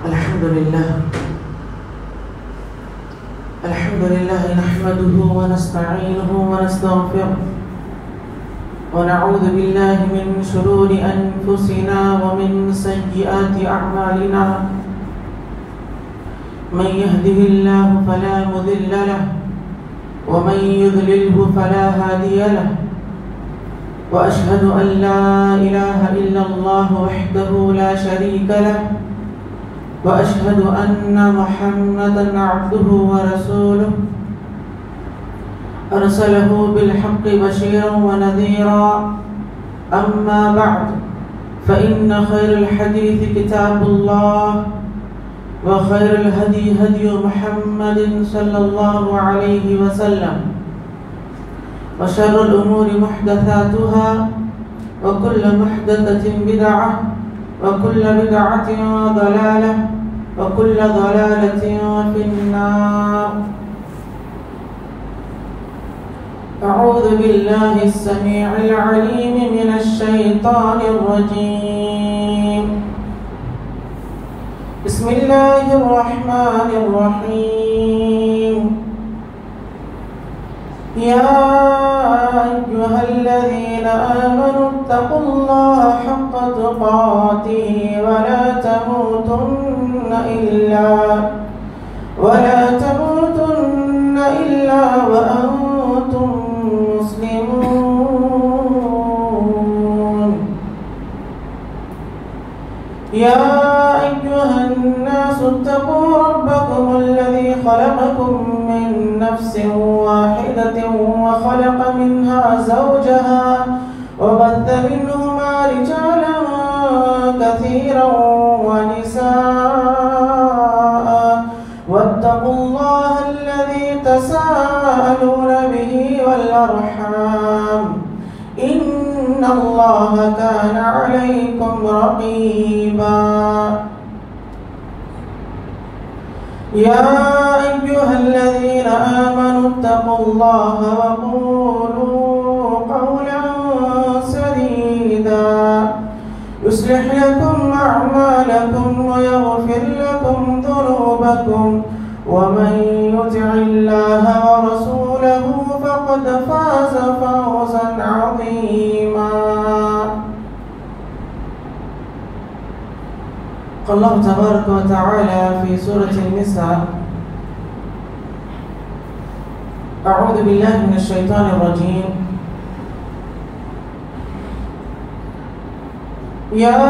الحمد لله نحمده ونستعينه ونستغفره ونعوذ بالله من شرور أنفسنا ومن سيئات أعمالنا. من يهده الله فلا مضل له ومن يضلله فلا هادي له، وأشهد أن لا إله إلا الله وحده لا شريك له، وأشهد أن محمدا عبده ورسوله أرسله بالحق بشيرا ونذيرا. أما بعد، فإن خير الحديث كتاب الله، وخير الهدي هدي محمد صلى الله عليه وسلم، وشر الأمور محدثاتها، وكل محدثة بدعة، وكل بدعة ضلالة، وكل ضلالة في النار. أعوذ بالله السميع العليم من الشيطان الرجيم. بسم الله الرحمن الرحيم. يا أيها الذين آمنوا اتقوا الله حق تقاته ولا تموتن إلا وأنتم مسلمون. يا أيها الناس اتقوا ربكم الذي خلقكم من نفس واحدة وخلق منها زوجها وبث منهما رجالا كثيرا ونساء، واتقوا الله الذي تساءلون به والأرحام، إن الله كان عليكم رقيبا. يا أيها الذين آمنوا اتقوا الله وقولوا قولا سديدا يصلح لكم أعمالكم ويغفر لكم ذنوبكم، ومن يطع الله ورسوله فقد فاز فوزا عظيما. قال الله تبارك وتعالى في سورة النساء: أعوذ بالله من الشيطان الرجيم. يا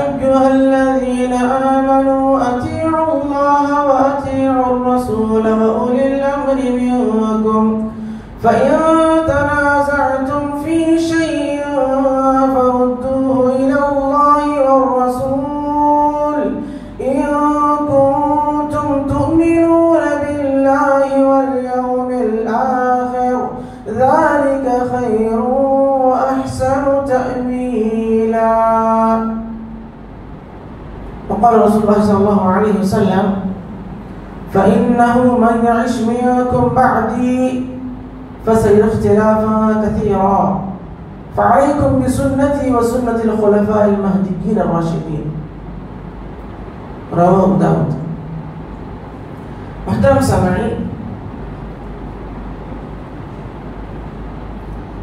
أيها الذين آمنوا أطيعوا الله وأطيعوا الرسول وأولي الأمر منكم، فإن تنازعتم في شيء فردوه إلى الله والرسول إن كنتم تؤمنون بالله واليوم الآخر، ذلك خير وأحسن تأويلا. وقال رسول الله صلى الله عليه وسلم: فإنه من يعش منكم بعدي فسيرى اختلافا كثيرا، فعليكم بسنتي وسنة الخلفاء المهديين الراشدين. رواه أبو داود. محترم سامعين،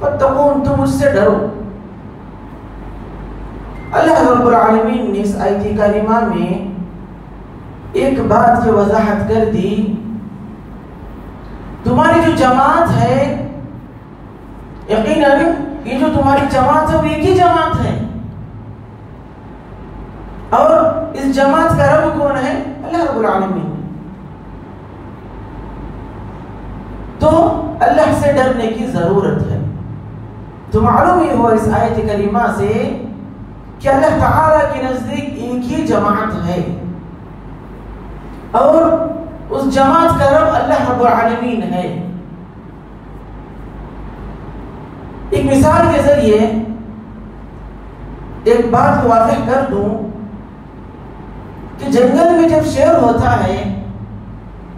فاتقون، تم مجھ سے ڈرو۔ اللہ رب العالمین نے اس آیت کریمہ میں ایک بات کی وضاحت کر دی، تمہاری جو جماعت ہے، یقیناً یہ جو تمہاری جماعت ہے وہ ایک ہی جماعت ہے، اور اس جماعت کا رب کون ہے؟ اللہ رب العالمین۔ تو اللہ سے ڈرنے کی ضرورت ہے۔ تو معلوم ہی ہوا اس آیت کریمہ سے کہ اللہ تعالیٰ کے نزدیک ایک ہی جماعت ہے، اور اس جماعت کا رب اللہ رب العالمین ہے۔ ایک مثال کے ذریعے ایک بات کو واضح کر دوں کہ جنگل میں جب شیر ہوتا ہے،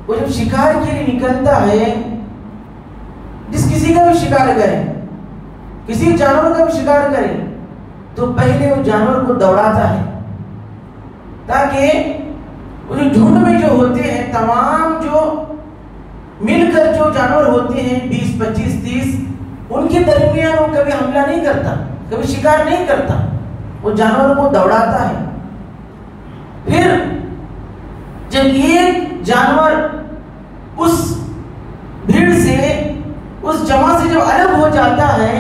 وہ جب شکار کے لیے نکلتا ہے، جس کسی کا بھی شکار کرے، کسی جانور کا بھی شکار کرے، تو پہلے وہ جانور کو دوڑاتا ہے، تاکہ وہ جو جھنڈ میں جو ہوتے ہیں، تمام جو مل کر جو جانور ہوتے ہیں 20 25 30، ان کے درمیان وہ کبھی حملہ نہیں کرتا، کبھی شکار نہیں کرتا، وہ جانور کو دوڑاتا ہے۔ پھر جب ایک جانور اس بھیڑ سے، اس جمع سے جب الگ ہو جاتا ہے،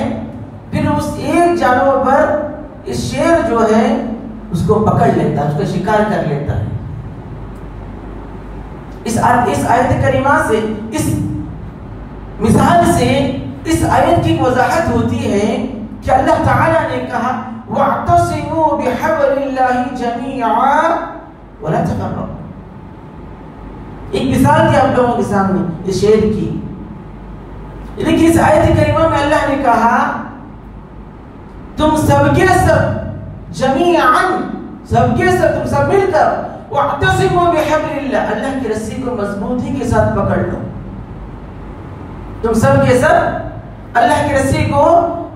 پھر اس ایک جانور پر اس شیر جو ہے اس کو پکڑ لیتا ہے، اس کا شکار کر لیتا ہے۔ اس آیت کریمہ سے، اس مثال سے اس آیت کی وضاحت ہوتی ہے کہ اللہ تعالیٰ نے کہا وَاعْتَصِمُوا بِحَبْلِ اللَّهِ جَمِيعًا وَلَا تَفَرَّقُوا۔ ایک مثال تھی آپ لوگوں کے سامنے اس شعر کی، لیکن اس آیت کریمہ میں اللہ نے کہا تم سب کے سب جمیعاً، سب کے سب تم سب مل کر وَاعْتَصِمُوا بِحَبْلِ اللَّهِ، اللہ کی رسی کو مضبوطی کے ساتھ پکڑ لو۔ تم سب کے سب اللہ کی رسی کو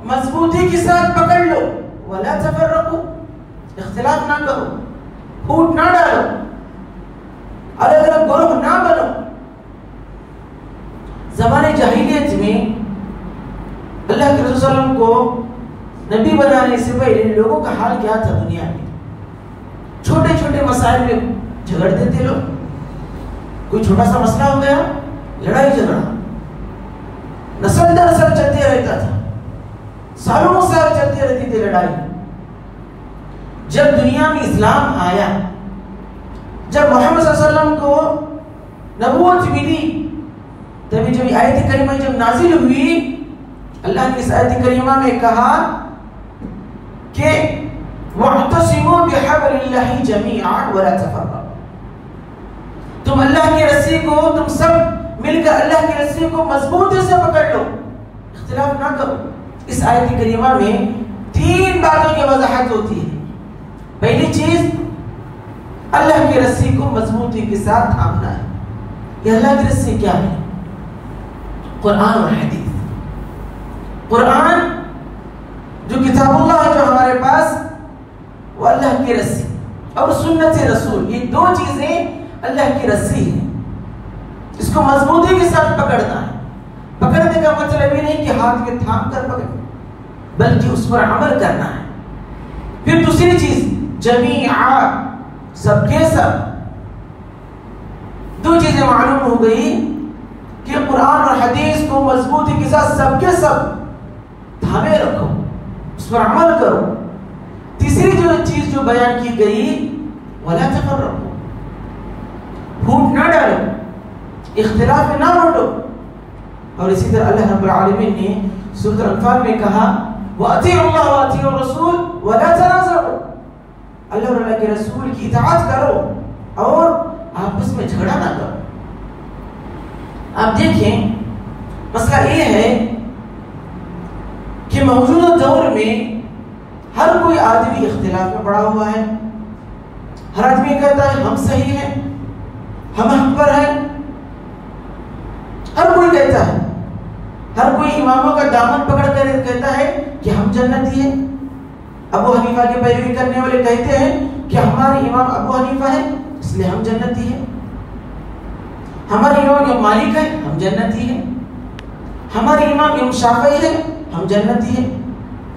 مضبوطی کے ساتھ پکڑ لو، وَلَا تَفَرَّقُوا، اختلاف نہ کرو، پھوٹ نہ ڈالو، الگ الگ گروہ نہ بنو۔ زمانے جاہلیت میں اللہ کے رسول صلی اللہ علیہ وسلم کو نبی بنانے سے پہلے لوگوں کا حال کیا تھا؟ دنیا میں چھوٹے چھوٹے مسائل میں جھگڑتے تھے لوگ، کوئی چھوٹا سا مسئلہ ہو گیا، لڑائی جھگڑا نسل در نسل چلتے رہتا تھا، سالوں سال چلتی رہتی تھی لڑائی۔ جب دنیا میں اسلام آیا، جب محمد صلی اللہ علیہ وسلم کو نبوت ملی، تبھی جب آیت کریمہ جب نازل ہوئی، اللہ کی اس آیت کریمہ میں کہا کہ وَاعْتَصِمُوا بِحَبْلِ اللَّهِ جَمِيعًا وَلَا تَفَرَّقُوا، تم اللہ کی رسی کو، تم سب مل کر اللہ کی رسی کو مضبوطی سے پکڑ لو، اختلاف نہ کرو۔ اس آیت کریمہ میں 3 باتوں کی وضاحت ہوتی ہے۔ پہلی چیز، اللہ کی رسی کو مضبوطی کے ساتھ تھامنا ہے۔ یہ اللہ کی رسی کیا ہے؟ قرآن اور حدیث۔ قرآن جو کتاب اللہ ہے جو ہمارے پاس، وہ اللہ کی رسی، اور سنت رسول، یہ 2 چیزیں اللہ کی رسی ہے۔ اس کو مضبوطی کے ساتھ پکڑنا ہے۔ پکڑنے کا مطلب یہ نہیں کہ ہاتھ میں تھام کر پکڑ، بلکہ اس پر عمل کرنا ہے۔ پھر دوسری چیز، جمیعا، سب کے سب۔ 2 چیزیں معلوم ہو گئی کہ قرآن اور حدیث کو مضبوطی کے ساتھ سب کے سب تھامے رکھو، اس پر عمل کرو۔ تیسری جو چیز جو بیان کی گئی، وَلَا تَفَرَّقُوا، پھوٹ نہ ڈالو، اختلاف میں نہ بانٹو۔ اور اسی طرح اللہ رب العالمین نے سورۃ الانفال میں کہا وَأَطِيعُوا اللَّهَ وَأَطِيعُوا الرَّسُولَ وَلَا تَنَازَعُوا، اللہ اور اللہ کے رسول کی اطاعت کرو اور آپس میں جھگڑا نہ کرو۔ آپ دیکھیں، مسئلہ یہ ہے کہ موجودہ دور میں ہر کوئی آدمی اختلاف میں پڑا ہوا ہے۔ ہر آدمی کہتا ہے ہم صحیح ہیں، ہم حق پر ہیں، ہر کوئی کہتا ہے۔ ہر کوئی اماموں کا دامن پکڑ کر کہتا ہے کہ ہم جنتی ہیں۔ ابو حنیفہ کی پیروی کرنے والے کہتے ہیں کہ ہمارے امام ابو حنیفہ ہیں اس لیے ہم جنتی ہیں، ہمارے امام امام مالک ہے ہم جنتی ہیں، ہمارے امام امام شافعی ہے ہم جنتی ہیں.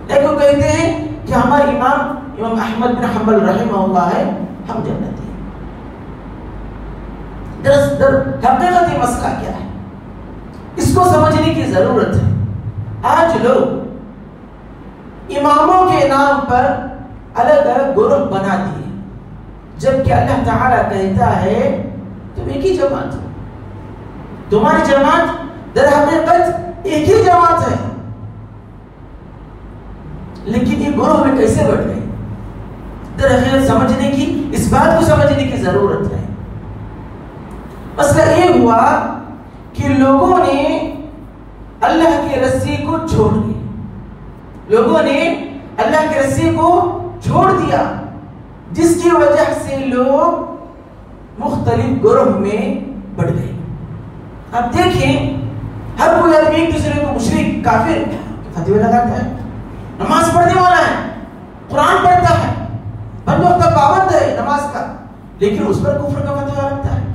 ایک وہ کہتے ہیں کہ ہمارے امام احمد بن حنبل رحمہ اللہ ہے، ہم جنتی ہیں. در حقیقت یہ مسئلہ کیا ہے، اس کو سمجھنے کی ضرورت ہے. آج لوگ اماموں کے نام پر الگ الگ گروہ بنا دیے، جبکہ اللہ تعالیٰ کہتا ہے تم ایک ہی جماعت ہو. تمہاری جماعت در حقیقت ایک ہی جماعت ہے، لیکن یہ گروہ میں کیسے بڑھ گئے؟ در حقیقت سمجھنے کی، اس بات کو سمجھنے کی ضرورت ہے. مسئلہ یہ ہوا کہ لوگوں نے اللہ کی رسی کو چھوڑ دی. لوگوں نے اللہ کی رسی کو چھوڑ دیا، جس کی وجہ سے لوگ مختلف گروہ میں بڑھ گئے. اب دیکھیں، ہر کوئی آدمی ایک دوسرے کو مشرک، کافر فتوے لگاتا ہے. نماز پڑھنے والا ہے، قرآن پڑھتا ہے، بند وقت کا پابند ہے نماز کا، لیکن اس پر کفر کا فتویٰ لگتا ہے.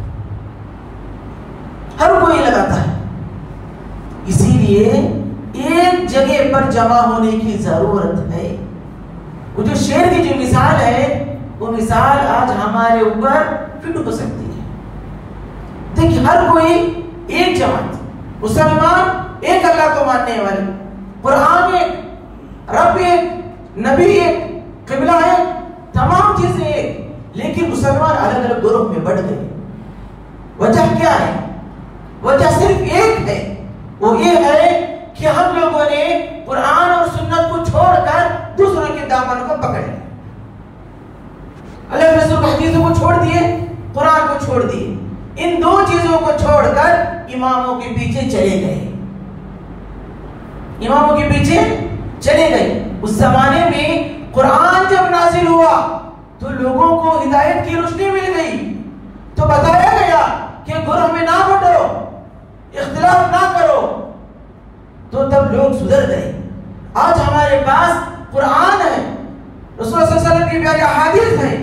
ہر کوئی لگاتا ہے. اسی لیے ایک جگہ پر جمع ہونے کی ضرورت ہے. وہ جو شیر کی جو مثال ہے، وہ مثال آج ہمارے اوپر فٹ ہو سکتی ہے. دیکھیں، ہر کوئی ایک جماعت، مسلمان ایک اللہ کو ماننے والے، قرآن ایک، رب ایک، نبی ایک، قبلہ ایک، تمام چیزیں ایک، لیکن مسلمان الگ الگ گروہ میں بڑھ گئے. وجہ کیا ہے؟ وجہ صرف ایک ہے، وہ یہ ہے کہ ہم لوگوں نے قرآن اور سنت کو چھوڑ کر دوسروں کے دامن کو پکڑ لیا. اللہ کے رسول کی حدیثوں کو چھوڑ دیے، قرآن کو چھوڑ دیے. ان دو چیزوں کو چھوڑ کر اماموں کے پیچھے چلے گئے. اماموں کے پیچھے چلے گئے. اس زمانے میں قرآن جب نازل ہوا تو لوگوں کو ہدایت کی روشنی مل گئی، تو بتایا گیا کہ گروہ میں نہ بٹو، اختلاف نہ کرو، تو تب لوگ سدھر گئے. آج ہمارے پاس قرآن ہے، رسول اللہ صلی اللہ علیہ وسلم کی پیاری احادیث ہے،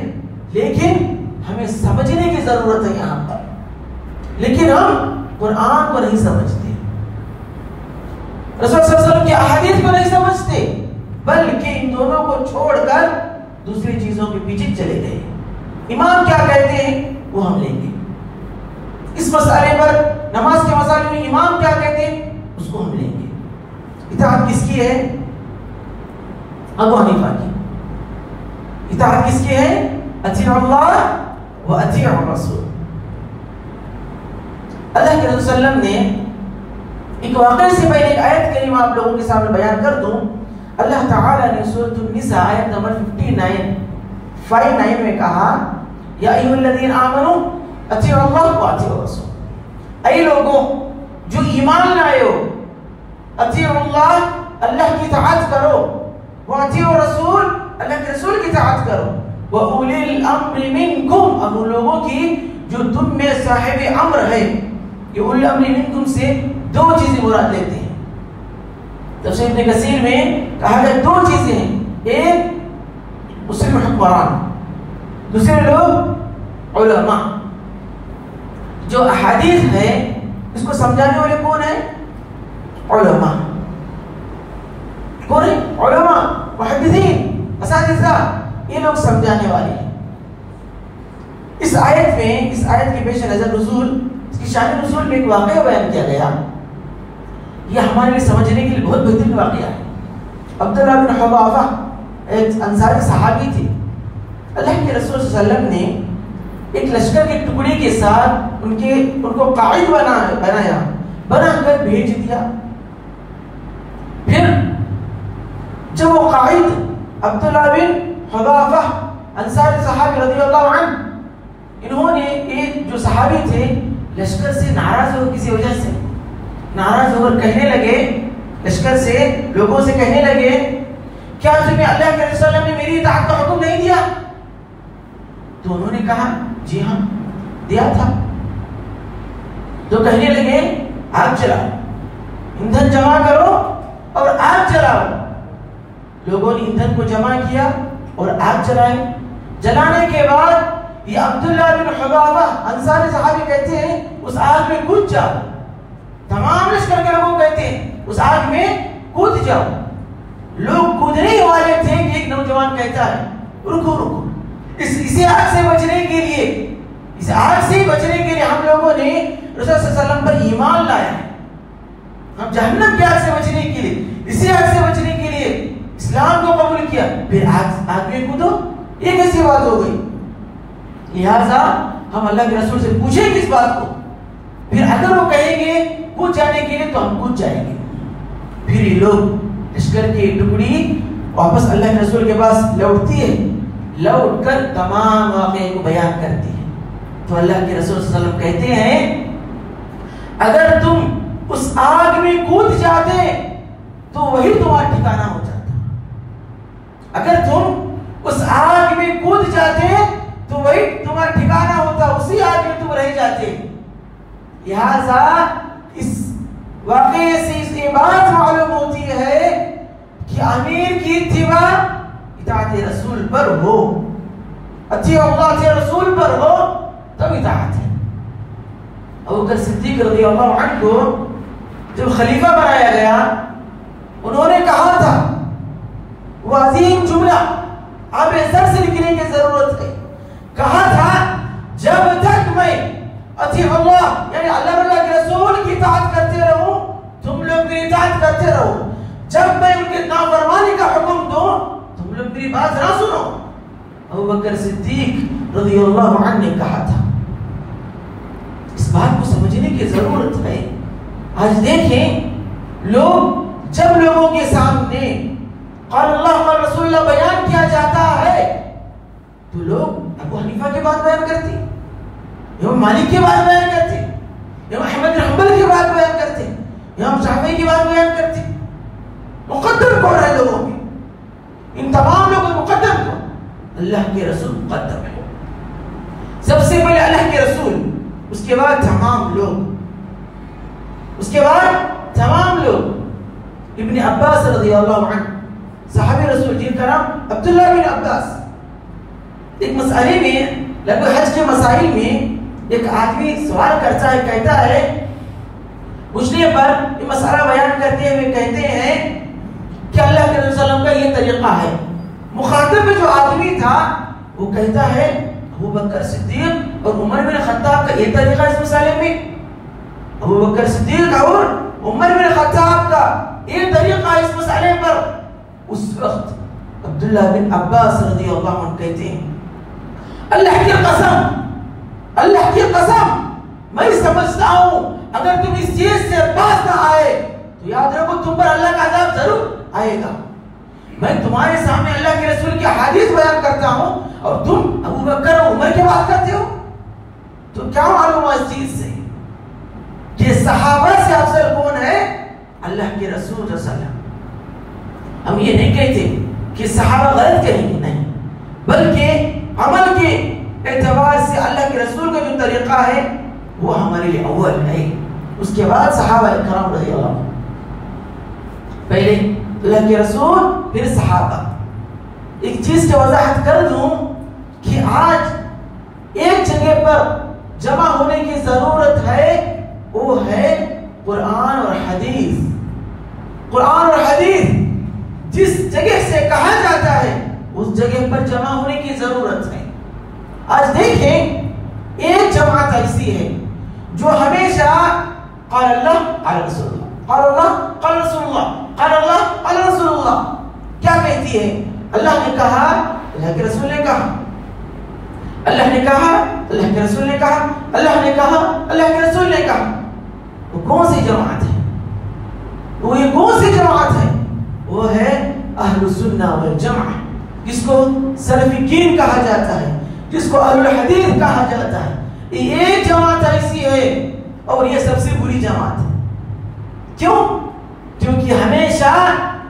لیکن ہمیں سمجھنے کی ضرورت ہے یہاں پر. لیکن ہم قرآن کو نہیں سمجھتے، رسول صلی اللہ علیہ وسلم کی احادیث کو نہیں سمجھتے، بلکہ ان دونوں کو چھوڑ کر دوسری چیزوں کے پیچھے چلے گئے. امام کیا کہتے ہیں وہ ہم لیں گے. اس مسئلے پر، نماز کے مسئلے میں امام کیا کہتے ہیں اس کو ہم لیں گے. اطاعت کس کی ہے؟ ابو حنیفہ کی. اطاعت کس کی ہے؟ اطیعوا اللہ و اطیعوا الرسول. اللہ کے رسول صلی اللہ علیہ وسلم نے ایک واقعے سے پہلے ایک آیت کریمہ آپ لوگوں کے سامنے بیان کر دوں. اللہ تعالیٰ نے سورۃ النساء آیت نمبر 59 میں کہا، یا ایھا الذین آمنوا اطیعوا اللہ و اطیعوا الرسول. اے لوگوں جو ایمان لائے ہو، اطیعوا اللہ، اللہ کی اطاعت کرو، و اطیعوا الرسول، اللہ کے رسول کی اطاعت کرو، و اولی الامر منکم، اب ان لوگوں کی جو تم میں صاحب امر ہے. یہ اولی الامر منکم سے دو چیزیں مراد لیتے ہیں. تفسیر ابن کثیر میں کہا گیا دو چیزیں ہیں، ایک مسلم حکمران، دوسرے لوگ علماء. جو احادیث ہے اس کو سمجھانے والے کون ہیں؟ علماء. کون ہیں؟ علماء، محدثین، اساتذہ، یہ لوگ سمجھانے والے ہیں. اس آیت کے پیش نظر نزول، اس کی شان نزول میں ایک واقعہ بیان کیا گیا. یہ ہمارے لیے سمجھنے کے لیے بہت بہترین واقعہ ہے. عبداللہ بن حذافہ ایک انصاری صحابی تھے. اللہ کے رسول صلی اللہ علیہ وسلم نے ایک لشکر کے ٹکڑے کے ساتھ ان کو قائد بنا کر بھیج دیا. پھر جب وہ قائد عبداللہ بن حذافہ انصاری صحابی رضی اللہ عنہ، انہوں نے ایک جو صحابی تھے لشکر سے ناراض ہو، کسی وجہ سے ناراض ہو کر کہنے لگے، لشکر سے لوگوں سے کہنے لگے، کیا تمہیں اللہ کے رسول نے میری اطاعت کا حکم نہیں دیا؟ تو انہوں نے کہا جی ہاں دیا تھا. تو کہنے لگے آگ چلاؤ، ایندھن جمع کرو اور آگ چلاؤ. لوگوں نے ایندھن کو جمع کیا اور آگ جلائی. جلانے کے بعد یہ عبداللہ بن حذافہ انصاری صحابی کہتے ہیں اس آگ میں کود جاؤ. تمام لشکر کے لوگوں کہتے ہیں اس آگ میں کود جاؤ. لوگ کودنے والے تھے کہ ایک نوجوان کہتا ہے رکو رکو, اسی آگ سے بچنے کے لیے, اس آگ سے بچنے کے لیے ہم لوگوں نے رسول صلی اللہ علیہ وسلم پر ایمان لایا ہے. ہم جہنم کی آگ سے بچنے کے لیے, اسی آگ سے بچنے کے لیے اسلام کو قبول کیا, پھر آگ میں کودو, یہ کیسی بات ہو گئی؟ لہذا ہم اللہ کے رسول سے پوچھیں کس بات کو, پھر اگر وہ کہیں گے کود جانے کے لیے تو ہم کود جائیں گے. پھر یہ لوگ لشکر کی ٹکڑی واپس اللہ کے رسول کے پاس لوٹتی ہے, لوٹ کر تمام واقعے کو بیان کرتی ہے. تو اللہ کے رسول صلی اللہ علیہ وسلم کہتے ہیں اگر تم اس آگ میں کود جاتے تو وہی تمہارا ٹھکانہ ہو جاتا. اگر تم اس آگ میں کود جاتے تو وہی تمہارا ٹھکانہ ہوتا, اسی آگ میں تم رہ جاتے. لہذا اس واقعے سے اس کی بات معلوم ہوتی ہے کہ امیر کی اتباع اطاعت رسول پر ہو, اطیعوا اللہ اطیعوا رسول پر ہو تب اطاعت ہے. ابوبکر صدیق رضی اللہ عنہ کو جب خلیفہ بنایا گیا انہوں نے کہا تھا, وہ عظیم جملہ آپ سر سے لکھنے کی ضرورت ہے, کہا تھا جب تک میں اطیع اللہ یعنی اللہ کے رسول کی اطاعت کرتے رہوں تم لوگ میری اطاعت کرتے رہو, جب میں ان کے نافرمانی کا حکم دوں تم لوگ میری بات نہ سنو. ابوبکر صدیق رضی اللہ عنہ نے کہا تھا. اس بات کو سمجھنے کی ضرورت ہے. آج دیکھیں لوگ جب لوگوں کے سامنے قال اللہ قال رسول اللہ بیان کیا جاتا ہے تو لوگ ابو حنیفہ کے بات بیان کرتے, امام مالک کی بات بیان کرتے, امام احمد بن حنبل کی بات بیان کرتے, امام شافعی کی بات بیان کرتے. مقدم کون ہے لوگوں میں؟ ان تمام لوگوں میں مقدم کون؟ اللہ کے رسول مقدم ہے. سب سے پہلے اللہ کے رسول, اس کے بعد تمام لوگ, اس کے بعد تمام لوگ. ابن عباس رضی اللہ عنہ صحابی رسول جن کا نام عبداللہ بن عباس, ایک مسئلے میں لگ بھگ حج کے مسائل میں ایک آدمی سوال کرتا ہے, کہتا ہے پوچھنے پر یہ مسئلہ بیان کرتے ہوئے کہتے ہیں کہ اللہ کے رسول صلی اللہ علیہ وسلم کا یہ طریقہ ہے. مخاطب میں جو آدمی تھا وہ کہتا ہے ابوبکر صدیق اور عمر بن خطاب کا یہ طریقہ اس مسئلے میں, ابوبکر صدیق اور عمر بن خطاب کا یہ طریقہ اس مسئلے پر. اس وقت عبداللہ بن عباس رضی اللہ عنہ کہتے ہیں اللہ کی قسم, اللہ کی قسم میں سمجھتا ہوں اگر تم اس چیز سے باز نہ آئے تو یاد رکھو تم پر اللہ کا عذاب ضرور آئے گا. میں تمہارے سامنے اللہ کے رسول کی حدیث بیان کرتا ہوں اور تم ابوبکر اور عمر کی بات کرتے ہو, تو کیا معلوم ہے اس چیز سے کہ صحابہ سے افضل کون ہے؟ اللہ کے رسول صلی اللہ علیہ وسلم. ہم یہ نہیں کہتے کہ صحابہ غلط کہیں گے, نہیں, بلکہ عمل کے اعتبار سے اللہ کے رسول کا جو طریقہ ہے وہ ہمارے لیے اول ہے, اس کے بعد صحابہ کرام رضی اللہ عنہ. پہلے اللہ کے رسول پھر صحابہ. ایک چیز کی وضاحت کر دوں کہ آج ایک جگہ پر جمع ہونے کی ضرورت ہے, وہ ہے قرآن اور حدیث. قرآن اور حدیث جس جگہ سے کہا جاتا ہے اس جگہ پر جمع ہونے کی ضرورت ہے. آج دیکھیں ایک جماعت ایسی ہے جو ہمیشہ قال اللہ قال رسول اللہ, قال اللہ قال رسول اللہ, قال اللہ قال رسول اللہ کیا کہتی ہے؟ اللہ نے کہا, اللہ کے رسول نے کہا, اللہ نے کہا, اللہ کے رسول نے کہا, اللہ نے کہا, اللہ کے رسول نے کہا. وہ کون سی جماعت ہے؟ وہ یہ کون سی جماعت ہے؟ وہ ہے اہل السنہ والجماعہ, جس کو سلفیین کہا جاتا ہے, جس کو اہل الحدیث کہا جاتا ہے. یہ ایک جماعت ایسی ہے اور یہ سب سے بری جماعت ہے. کیوں؟ کیونکہ ہمیشہ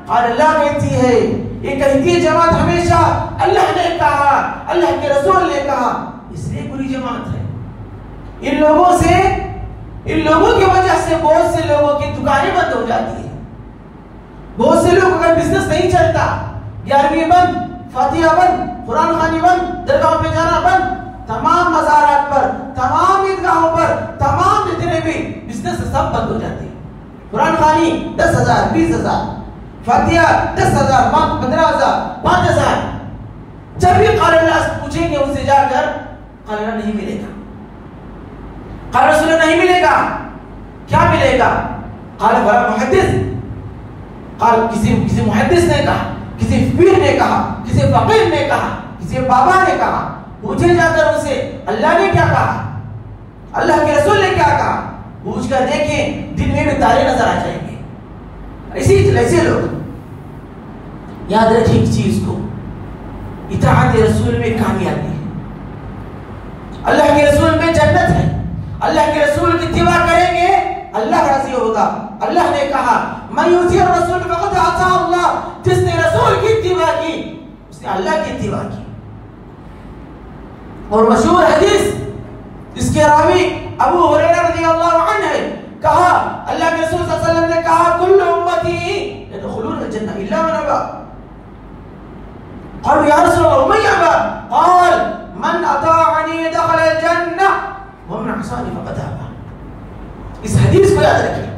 اور اللہ کہتی ہے, یہ کہتی ہے جماعت ہمیشہ اللہ نے کہا, اللہ کے رسول نے کہا, اس لیے بری جماعت ہے. ان لوگوں سے, ان لوگوں کی وجہ سے بہت سے لوگوں کی دکانیں بند ہو جاتی ہیں, بہت سے لوگوں کا بزنس نہیں چلتا. 11ویں بند, فاتحہ بند, قرآن خوانی بند, درگاہوں پہ جانا بند, تمام مزارات پر, تمام عیدگاہوں پر, تمام جتنے بھی بزنس سب بند ہو جاتے ہیں. قرآن خوانی 10,000 20,000, فاتحہ 10,000 15,000 5,000. جب بھی قال اللہ پوچھیں گے ان سے جا کر قال اللہ نہیں ملے گا, قال رسول اللہ نہیں ملے گا. کیا ملے گا؟ قال فلا محدث, قال کسی محدث نے کہا, کسی پیر نے کہا, کسی فقیر نے کہا, کسی بابا نے کہا. پوچھے جا کر ان سے اللہ نے کیا کہا, اللہ کے رسول نے کیا کہا. پوچھ کر دیکھیں دن میں بھی تارے نظر آ جائیں گے. ایسے لوگ یاد رکھیں ایک چیز کو, اطاعت رسول میں کامیابی ہے, اللہ کے رسول میں جنت ہے. اللہ کے رسول کی اتباع کریں گے اللہ راضی ہوگا. اللہ نے کہا من یطیع الرسول فقد اطاع اللہ, جس نے رسول کی اتباع کی اس نے اللہ کی اتباع کی. اور مشہور حدیث جس کے راوی ابو ہریرہ رضی اللہ عنہ ہے, کہا اللہ کے رسول صلی اللہ علیہ وسلم نے کہا کل امتی يدخلون الجنہ الا من ابى. قالوا یا رسول اللہ ومن ابى, قال من اطاعنی دخل الجنہ ومن عصانی فقد ابى. اس حدیث کو یاد رکھیں,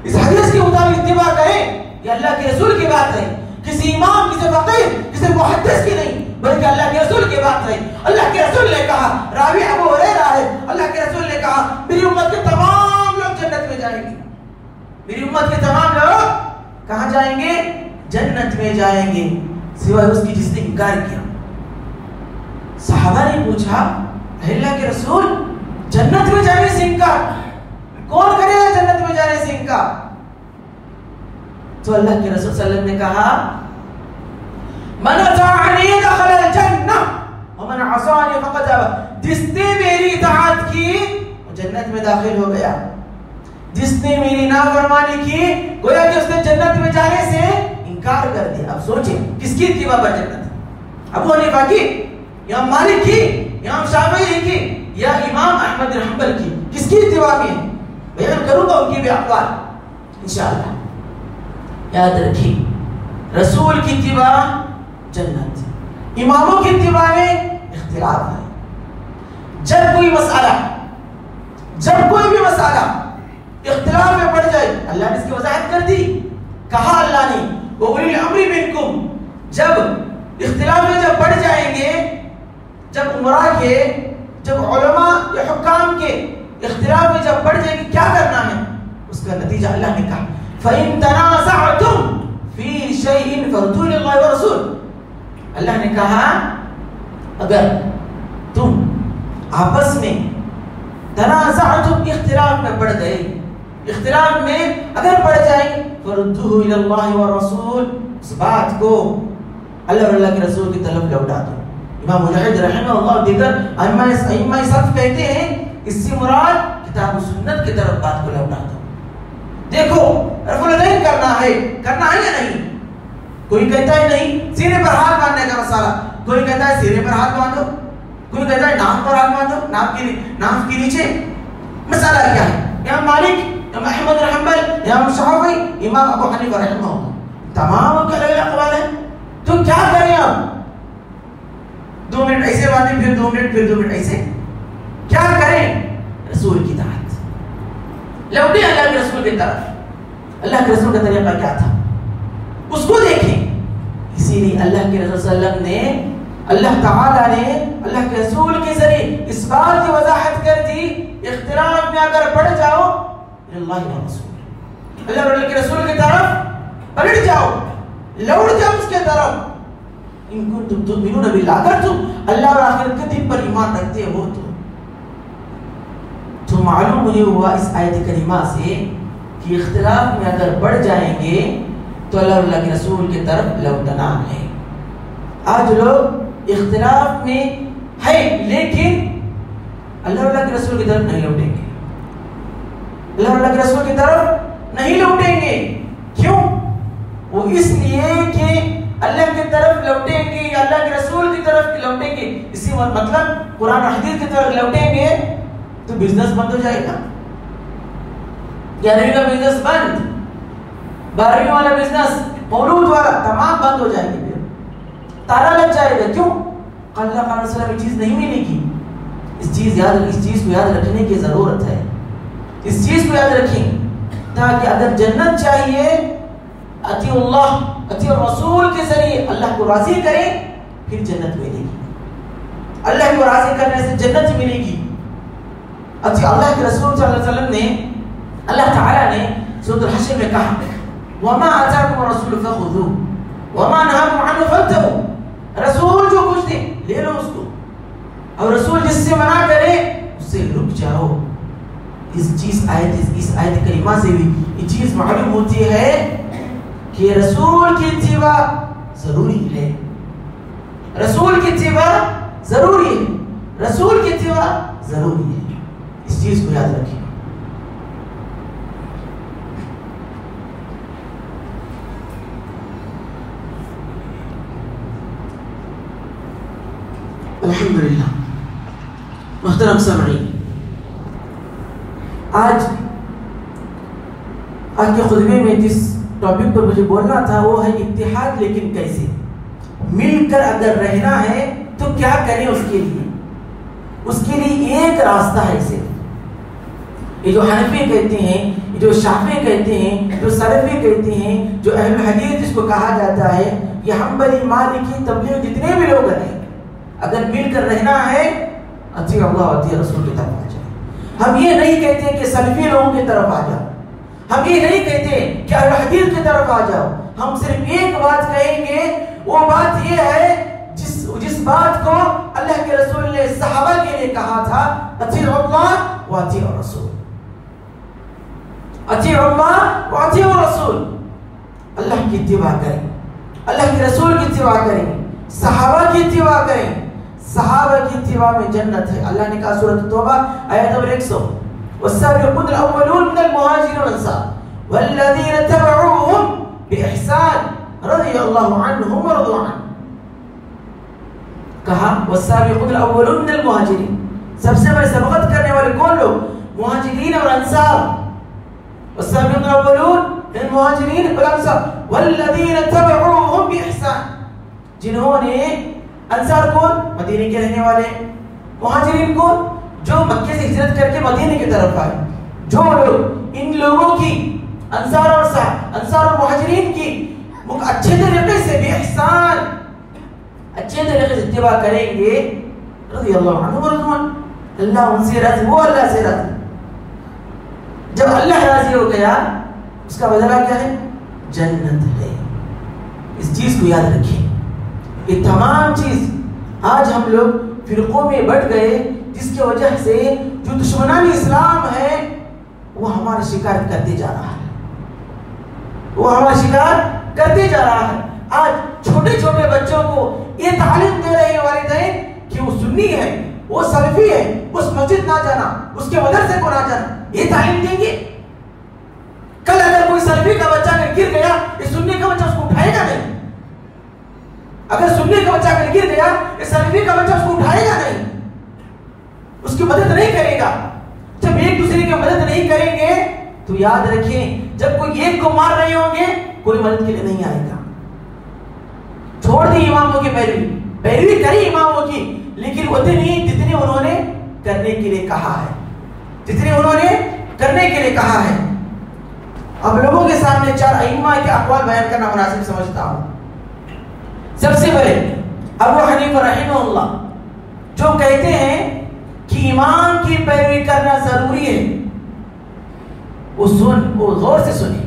اس حدیث کے مطابق اتباع کریں. یہ اللہ کے رسول کی بات ہے, کسی امام, کسی فقیر, کسی محدث کی نہیں, بلکہ اللہ کے رسول کی بات ہے. اللہ کے رسول نے کہا, راوی ابو ہریرہ ہے, اللہ کے رسول نے کہا میری امت کے تمام لوگ جنت میں جائیں گے. میری امت کے تمام لوگ کہاں جائیں گے؟ جنت میں جائیں گے, سوائے اس کی جس نے انکار کیا. صحابہ نے پوچھا اللہ کے رسول جنت میں جانے سے انکار, کون کرے گا جنت میں جانے سے انکار؟ تو اللہ کے رسول صلی اللہ علیہ وسلم نے کہا من اطاعنی دخل الجنہ ومن عصانی فقد ابى. جس نے میری اطاعت کی وہ جنت میں داخل ہو گیا, جس نے میری نافرمانی کی گویا کہ اس نے جنت میں جانے سے انکار کر دیا. اب سوچیں کس کی اتباع پر جنت ہے؟ ابو حنیفہ کی, امام مالک کی, امام شافعی کی, یا امام احمد بن حنبل کی؟ کس کی اتباع میں ہے؟ بیان کروں گا ان کی بھی اقوال انشاءاللہ. یاد رکھیں رسول کی اتباع جنت, اماموں کی اتباع میں اختلاف ہے. جب کوئی بھی مسئلہ اختلاف میں پڑ جائے, اللہ نے اس کی وضاحت کر دی, کہا اللہ نے وَأُولِي الْأَمْرِ مِنْكُمْ. جب اختلاف میں جب پڑ جائیں گے, جب عمراء کے, جب علماء یا حکام کے اختلاف میں جب پڑ جائیں گے کیا کرنا ہے, اس کا نتیجہ اللہ نے کہا فَإِن تَنَازَعْتُمْ فِي شَيْءٍ فَرُدُّوهُ إِلَى اللَّهِ وَالرَّسُولِ. اللہ نے کہا اگر تم آپس میں تنازعتم, اختلاف میں پڑ گئے, اختلاف میں اگر پڑ جائیں فَرُدُّوهُ إِلَى اللَّهِ وَالرَّسُولِ, اس بات کو اللہ اور اللہ کے رسول کی طرف لوٹا دو. امام مجاہد رحمہ اللہ دیگر ائمہ سلف کہتے ہیں اس سے مراد کتاب و سنت کی طرف بات کو لوٹا دو. دیکھو رفع الیدین کرنا ہے یا نہیں؟ کوئی کہتا ہے نہیں سینے پر ہاتھ باندھنے کا مسئلہ, کوئی کہتا ہے سینے پر ہاتھ باندھو, کوئی کہتا ہے ناف پر ہاتھ باندھو, ناف کے نیچے. مسئلہ کیا ہے؟ امام مالک, امام احمد بن حنبل, امام شافعی, امام ابو حنیفہ رحمہ اللہ, تمام کے الگ اقوال ہیں. تو کیا کریں اب؟ 2 منٹ ایسے باندھیں, پھر 2 منٹ, پھر 2 منٹ ایسے, کیا کریں؟ رسول کی طاعت, لوٹے اللہ کے رسول کی طرف. اللہ کے رسول کا طریقہ کیا تھا اس کو دیکھیں. اسی لیے اللہ کے رسول صلی اللہ علیہ وسلم نے, اللہ تعالیٰ نے اللہ کے رسول کے ذریعے اس بات کی وضاحت کر دی اختلاف میں اگر پڑ جاؤ اللہ و رسول, اللہ اور اللہ کے رسول کی طرف پلٹ جاؤ, لوٹ جاؤ اس کے طرف. ان کنتم تؤمنون باللہ, اگر تم اللہ اور آخرت کے دن پر ایمان رکھتے ہو تو معلوم نہیں ہوا اس آیت کریمہ سے کہ اختلاف میں اگر بڑھ جائیں گے تو اللہ اور اللہ کے رسول کی طرف لوٹنا ہے. آج لوگ اختلاف میں ہے لیکن اللہ اور اللہ کے رسول کی طرف نہیں لوٹیں گے, اللہ اور اللہ کے رسول کی طرف نہیں لوٹیں گے. کیوں؟ وہ اس لیے کہ اللہ کی طرف لوٹیں گے یا اللہ کے رسول کی طرف لوٹیں گے, اسی مطلب قرآن و حدیث کی طرف لوٹیں گے تو بزنس بند ہو جائے گا. 11ویں کا بزنس بند, 12ویں والا بزنس, مولود والا, تمام بند ہو جائیں گے, تالا لگ جائے گا. کیوں؟ اللہ کا رسول میں چیز نہیں ملے گی. اس چیز کو یاد رکھنے کی ضرورت ہے. اس چیز کو یاد رکھیں تاکہ اگر جنت چاہیے اطیعوا اللہ اطیع الرسول کے ذریعے اللہ کو راضی کریں پھر جنت ملے گی. اللہ کو راضی کرنے سے جنت ملے گی. اچھا اللہ کے رسول صلی اللہ علیہ وسلم نے اللہ تعالیٰ نے سورۃ الحشر میں کہا وَمَا آتَاكُمُ الرَّسُولُ فَخُذُوهُ وَمَا نَهَاكُمْ عَنْهُ فَانْتَهُوا. رسول جو کچھ دے لے لو اس کو, اور رسول جس سے منع کرے اس سے رک جاؤ. اس آیت کریمہ سے بھی یہ چیز معلوم ہوتی ہے کہ رسول کی اتباع ضروری ہے. رسول کی اتباع ضروری ہے. رسول کی اتباع ضروری ہے. اس چیز کو یاد رکھیں. الحمدللہ. محترم سامعین, آج کے خطبے میں جس ٹاپک پر مجھے بولنا تھا وہ ہے اتحاد. لیکن کیسے مل کر اگر رہنا ہے تو کیا کریں اس کے لیے. اس کے لیے ایک راستہ ہے. صرف یہ جو حنفی کہتے ہیں, جو شافعی کہتے ہیں, جو سلفی کہتے ہیں, جو اہل حدیث جس کو کہا جاتا ہے, یہ حنبلی مالکی تبلیغ جتنے بھی لوگ ہیں, اگر مل کر رہنا ہے اطیع اللہ اطیع رسول کی طرف آ جائے. ہم یہ نہیں کہتے کہ سلفی لوگوں کی طرف آ جاؤ. ہم یہ نہیں کہتے کہ اہل حدیث کی طرف آ جاؤ. ہم صرف ایک بات کہیں گے, وہ بات یہ ہے جس بات کو اللہ کے رسول نے صحابہ کے لیے کہا تھا اطیع اللہ و اطیع الرسول. اطیع اللہ و اطیع الرسول. اللہ کی اتباع کریں, اللہ کے رسول کی اتباع کریں, صحابہ کی اتباع کریں. صحابہ کی اتباع میں جنت ہے. اللہ نے کہا سورۃ توبہ آیت نمبر 100 والسابقون الاولون من المهاجرين والانصار والذين تبعوهم باحسان رضي الله عنهم ورضوا عنه. کہا والسابقون الاولون من المهاجرين, سب سے بڑے سبقت کرنے والے کون لوگ؟ مہاجرین اور انصار. والسابقون الاولون من المهاجرين والانصار والذين تبعوهم باحسان. جنہوں نے انصار کون؟ مدینے کے رہنے والے. مہاجرین کون؟ جو مکے سے ہجرت کر کے مدینے کی طرف آئے. جو لوگ ان لوگوں کی انصار اور مہاجرین کی اچھے طریقے سے بے احسان اچھے طریقے سے اتباع کریں گے رضی اللہ عنہ ورضوان, اللہ ان سے راضی, وہ اللہ سے راضی. جب اللہ راضی ہو گیا اس کا بدلہ کیا ہے؟ جنت ہے. اس چیز کو یاد رکھیں. یہ تمام چیز آج ہم لوگ فرقوں میں بٹ گئے, جس کی وجہ سے جو دشمنان اسلام ہے وہ ہمارا شکار کرتے جا رہا ہے. وہ ہمارا شکار کرتے جا رہا ہے. آج چھوٹے چھوٹے بچوں کو یہ تعلیم دے رہے ہیں والدین کہ وہ سنی ہے, وہ سلفی ہے, اس مسجد نہ جانا, اس کے مدرسے کو نہ جانا. یہ تعلیم دیں گے. کل اگر کوئی سلفی کا بچہ اگر گر گیا, یہ سنی کا بچہ اس کو اٹھائے گا نہیں. اگر سنی کا بچہ اگر گر گیا, یہ سلفی کا بچہ اس کو اٹھائے گا نہیں, اس کی مدد نہیں کرے گا. جب ایک دوسرے کی مدد نہیں کریں گے تو یاد رکھیں جب کوئی ایک کو مار رہے ہوں گے کوئی مدد کے لیے نہیں آئے گا. چھوڑ دی اماموں کی پیروی کری اماموں کی, لیکن اتنی جتنی انہوں نے کرنے کے لیے کہا ہے, جتنی انہوں نے کرنے کے لیے کہا ہے. اب لوگوں کے سامنے 4 ائمہ کے اقوال بیان کرنا مناسب سمجھتا ہوں. سب سے پہلے ابو حنیفہ رحمہ اللہ جو کہتے ہیں کہ امام کی پیروی کرنا ضروری ہے, وہ غور سے سنیں.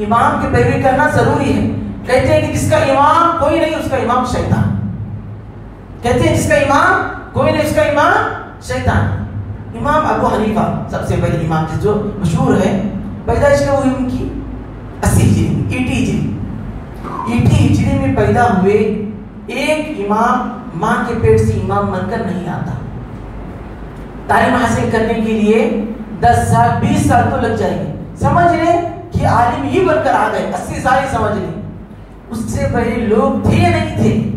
امام کی پیروی کرنا ضروری ہے. کہتے ہیں کہ جس کا امام کوئی نہیں اس کا امام شیطان. کہتے ہیں جس کا امام کوئی نہیں اس کا امام شیطان. امام ابو حنیفہ سب سے پہلے امام جو مشہور ہے, پیدائش کیا ہوئی ان کی 80 ہجری, 80 ہجری میں پیدا ہوئے. ایک امام ماں کے پیٹ سے امام بن کر نہیں آتا. تعلیم حاصل کرنے کے لیے 10 سال 20 سال تو لگ جائیں گے. سمجھ لیں کہ عالم ہی بن کر آ گئے, 80 سال ہی سمجھ لیں. اس سے پہلے لوگ تھے نہیں.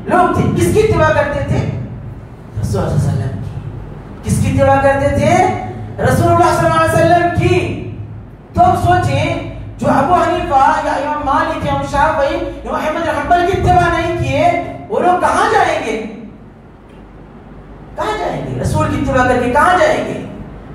لوگ تھے. کس کی اتباع کرتے تھے؟ رسول اللہ صلی اللہ علیہ وسلم کی. کس کی اتباع کرتے تھے؟ رسول اللہ صلی اللہ علیہ وسلم کی. تو اب سوچیں جو ابو حنیفہ یا امام مالک یا امام شافعی یا احمد بن حنبل کی اتباع نہیں کیے, وہ لوگ کہاں جائیں گے؟ کہاں جائیں گے؟ رسول کی اتباع کر کے کہاں جائیں گے؟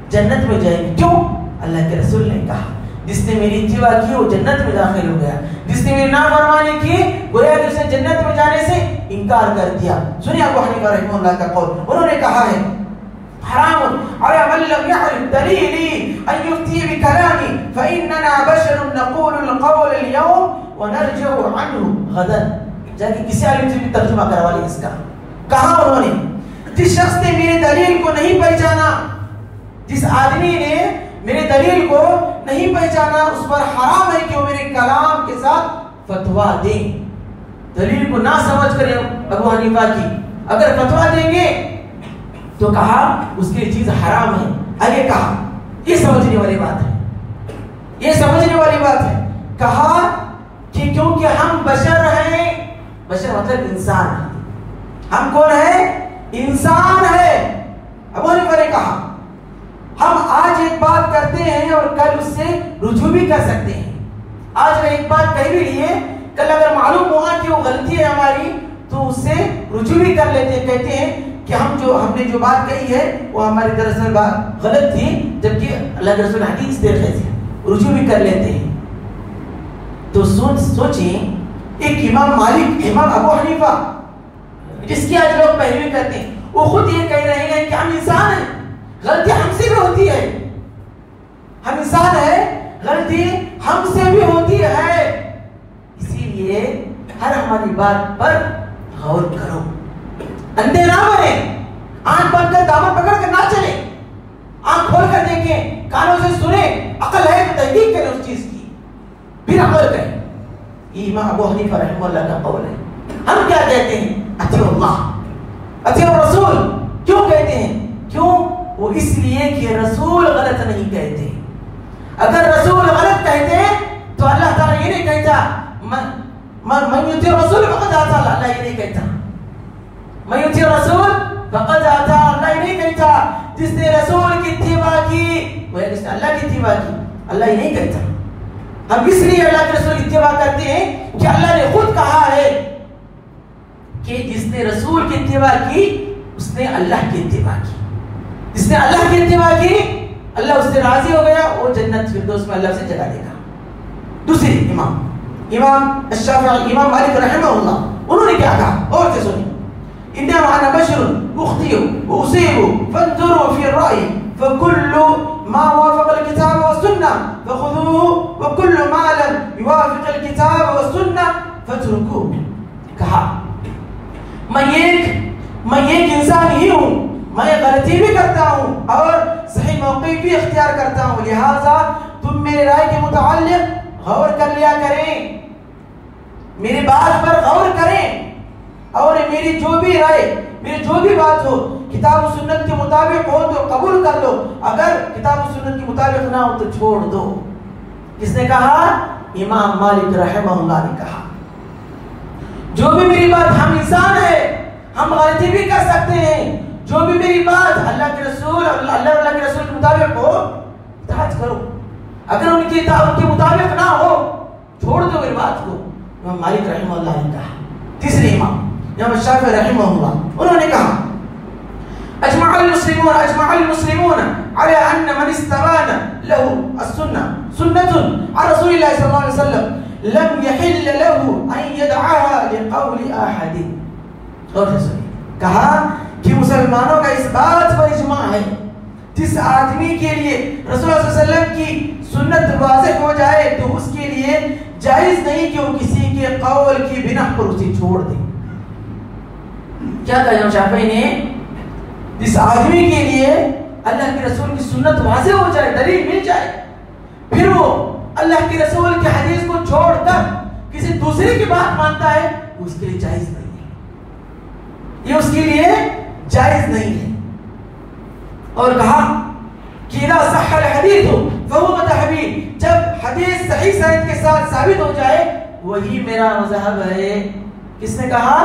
جنت میں جائیں گے. کیوں؟ اللہ کے رسول نے کہا جس نے میری اتباع کی وہ جنت میں داخل ہو گیا، جس نے میری نافرمانی کی گویا کہ اس نے جنت میں جانے سے انکار کر دیا۔ سنیے ابو حنیفہ رحمہ اللہ کا قول، انہوں نے کہا ہے حرام علی من لم يعرف دلیلی ان یفتی بکلامی فإننا بشر نقول القول اليوم ونرجع عنه غدا۔ جا کے کسی عالم سے بھی ترجمہ کروا لیں اس کا۔ کہا انہوں نے جس شخص نے میرے دلیل کو نہیں پہچانا، جس آدمی نے میرے دلیل کو نہیں پہچانا، اس پر حرام ہے کہ وہ میرے کلام کے ساتھ فتوا دیں۔ دلیل کو نہ سمجھ کر ابو حنیفہ کی اگر فتوا دیں گے تو کہا اس کی چیز حرام ہے۔ آگے کہا یہ سمجھنے والی بات ہے، یہ سمجھنے والی بات ہے۔ کہا کہ کیونکہ ہم بشر ہیں، بشر مطلب انسان ہے، ہم کون ہیں؟ انسان ہے۔ ابو حنیفہ نے کہا ہم آج ایک بات کرتے ہیں اور کل اس سے رجوع بھی کر سکتے ہیں۔ آج میں ایک بات کہہ بھی لیے، کل اگر معلوم ہوا کہ وہ غلطی ہے ہماری تو اس سے رجوع بھی کر لیتے ہیں، کہتے ہیں کہ ہم نے جو بات کہی ہے وہ ہماری دراصل بات غلط تھی، جبکہ اللہ کے رسول حدیث دے رہے تھے، رجوع بھی کر لیتے ہیں۔ تو سوچیں ایک امام مالک، امام ابو حنیفہ جس کی آج لوگ پیروی کرتے ہیں، وہ خود یہ کہہ رہے ہیں کہ ہم انسان ہیں، غلطی ہم سے بھی ہوتی ہے، ہم انسان ہیں، غلطی ہم سے بھی ہوتی ہے، اسی لیے ہر ہماری بات پر غور کرو، اندھے نہ بنے، آنکھ بند کر دامن پکڑ کر نہ چلے، آنکھ کھول کر دیکھیں، کانوں سے سنیں، عقل ہے تو تحقیق کریں اس چیز کی، پھر عمل کریں۔ یہ امام ابو حنیفہ رحمہ اللہ کا قول ہے۔ ہم کیا کہتے ہیں؟ اطیعوا اللہ، اطیعوا الرسول۔ کیوں کہتے ہیں؟ کیوں؟ وہ اس لیے کہ رسول غلط نہیں کہتے۔ اگر رسول غلط کہتے تو اللہ تعالیٰ یہ نہیں کہتا من یطیع الرسول فقد اطاع اللہ، اللہ یہ نہیں کہتا من یطیع الرسول فقد اطاع اللہ، یہ نہیں کہتا جس نے رسول کی اتباع کی وہ جس نے اللہ کی اتباع کی، اللہ یہ نہیں کہتا۔ ہم اس لیے اللہ کے رسول کی اتباع کرتے ہیں کہ اللہ نے خود کہا ہے کہ جس نے رسول کی اتباع کی اس نے اللہ کی اتباع کی، جس نے اللہ کی اتباع کی اللہ اس سے راضی ہو گیا، وہ جنت فردوس میں اللہ سے جگہ دے گا۔ دوسری امام الشافعی، امام مالک رحمہ اللہ، انہوں نے کیا کہا؟ اور سے سنیں، انما انا بشر اخطئ واصيب فانظروا في الرأي فكل ما وافق الكتاب والسنة فخذوه وكل ما لم يوافق الكتاب والسنة فاتركوه۔ کہا میں ایک انسان ہی ہوں، میں غلطی بھی کرتا ہوں اور صحیح موقع بھی اختیار کرتا ہوں، لہٰذا تم میرے رائے کے متعلق غور کر لیا کریں، میری بات پر غور کریں، اور میری جو بھی رائے، میری جو بھی بات ہو کتاب و سنت کے مطابق ہو تو قبول کر لو، اگر کتاب و سنت کے مطابق نہ ہو تو چھوڑ دو۔ کس نے کہا؟ امام مالک رحمہ اللہ نے کہا جو بھی میری بات، ہم انسان ہیں، ہم غلطی بھی کر سکتے ہیں، جو بھی میری بات اللہ کے رسول اور اللہ کے رسول کے مطابق ہو اطاعت کرو، اگر ان کے مطابق نہ ہو چھوڑ دو میری بات کو۔ امام مالک رحمہ اللہ نے کہا۔ تیسری امام الشافعی رحمہ اللہ، انہوں نے کہا اجمع المسلمون على ان من استبان له السنة سنة عن رسول الله صلى الله عليه وسلم لم يحل له ان يدعاها لقول احد۔ اور کہا کہ مسلمانوں کا اس بات پر اجماع ہے جس آدمی کے لیے رسول اللہ صلی اللہ علیہ وسلم کی سنت واضح ہو جائے تو اس کے لیے جائز نہیں کہ وہ کسی کے قول کی بنا پر اسے چھوڑ دے۔ کیا کہا امام شافعی نے؟ جس آدمی کے لیے اللہ کے رسول کی سنت واضح ہو جائے، دلیل مل جائے، پھر وہ اللہ کے رسول کی حدیث کو چھوڑ کر کسی دوسرے کی بات مانتا ہے، اس کے لیے جائز نہیں ہے، یہ اس کے لیے جائز نہیں ہے۔ اور کہا کہ اذا صح الحدیث فهو مذهبی، جب حدیث صحیح سند کے ساتھ ثابت ہو جائے وہی میرا مذہب ہے۔ کس نے کہا؟